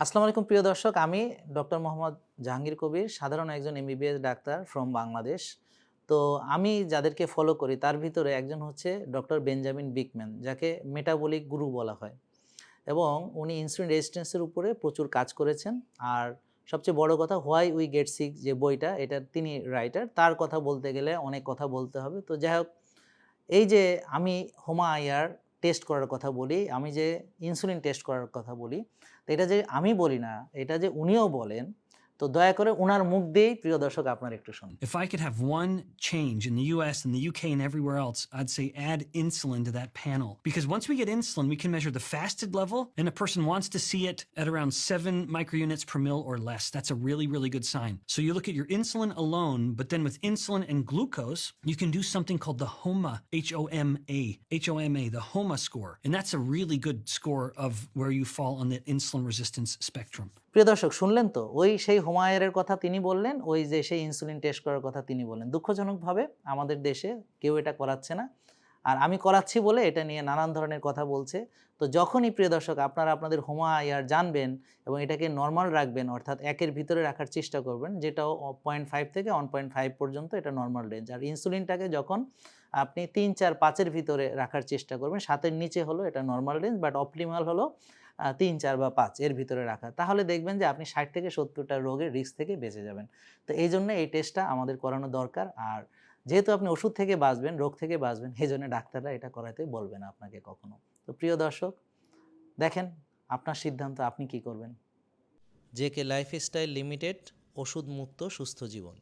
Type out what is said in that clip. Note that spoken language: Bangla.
আসসালামু আলাইকুম প্রিয় দর্শক, আমি ডক্টর মোহাম্মদ জাহাঙ্গীর কবির, সাধারণ একজন এমবিবিএস ডাক্তার ফ্রম বাংলাদেশ। তো আমি যাদেরকে ফলো করি তার ভিতরে একজন হচ্ছে ডক্টর বেঞ্জামিন বিকম্যান, যাকে মেটাবলিক গুরু বলা হয় এবং উনি ইনসুলিন রেজিস্ট্যান্সের উপরে প্রচুর কাজ করেছেন। আর সবচেয়ে বড় কথা, হোয়াই উই গেট সিক যে বইটা, এটা তিনি রাইটার। তার কথা বলতে গেলে অনেক কথা বলতে হবে। তো যাই হোক, এই যে আমি হোমায়ার টেস্ট করার কথা বলি, আমি যে ইনসুলিন টেস্ট করার কথা বলি, তো এটা যে আমি বলি না, এটা যে উনিও বলেন, তো দয়া করে উনার মুখ দিয়েই প্রিয় দর্শক আপনারা একটু শুনুন। If I could have one change in the US and the UK and everywhere else, I'd say add insulin to that panel. Because once we get insulin, we can measure the fasted level, and a person wants to see it at around 7 microunits per mil or less. That's a really, really good sign. So you look at your insulin alone, but then with insulin and glucose, you can do something called the HOMA, HOMA, the HOMA score. And that's a really good score of where you fall on the insulin resistance spectrum. প্রিয় দর্শক, শুনলেন তো? ওই সেই হোমায়ারের কথা তিনি বললেন, ওই যে সেই ইনসুলিন টেস্ট করার কথা তিনি বললেন। দুঃখজনকভাবে আমাদের দেশে কেউ এটা করাচ্ছে না। আর আমি করাচ্ছি বলে এটা নিয়ে নানান ধরনের কথা বলছে। তো যখনই প্রিয় দর্শক আপনারা আপনাদের হোমায়ার জানবেন এবং এটাকে নরমাল রাখবেন, অর্থাৎ ১ এর ভিতরে রাখার চেষ্টা করবেন, যেটাও 0.5 থেকে 1.5 পর্যন্ত এটা নরমাল রেঞ্জ। আর ইনসুলিনটাকে যখন আপনি ৩, ৪, ৫ এর ভিতরে রাখার চেষ্টা করবেন, ৭ এর নিচে হলো এটা নরমাল রেঞ্জ, বাট অপটিমাল হলো ৩, ৪ বা ৫ এর ভিতরে রাখা। তাহলে দেখবেন যে আপনি ৬০ থেকে ৭০ টা রোগের রিস্ক থেকে বেঁচে যাবেন। তো এইজন্য এই টেস্টটা আমাদের করানো দরকার। আর যেহেতু আপনি ওষুধ থেকে বাঁচবেন, রোগ থেকে বাঁচবেন, এজন্য ডাক্তাররা এটা করাতে বলবে না আপনাকে কখনো। তো প্রিয় দর্শক, দেখেন আপনার সিদ্ধান্ত, আপনি কি করবেন। জেকে লাইফস্টাইল লিমিটেড, ওষুধ মুক্ত সুস্থ জীবন।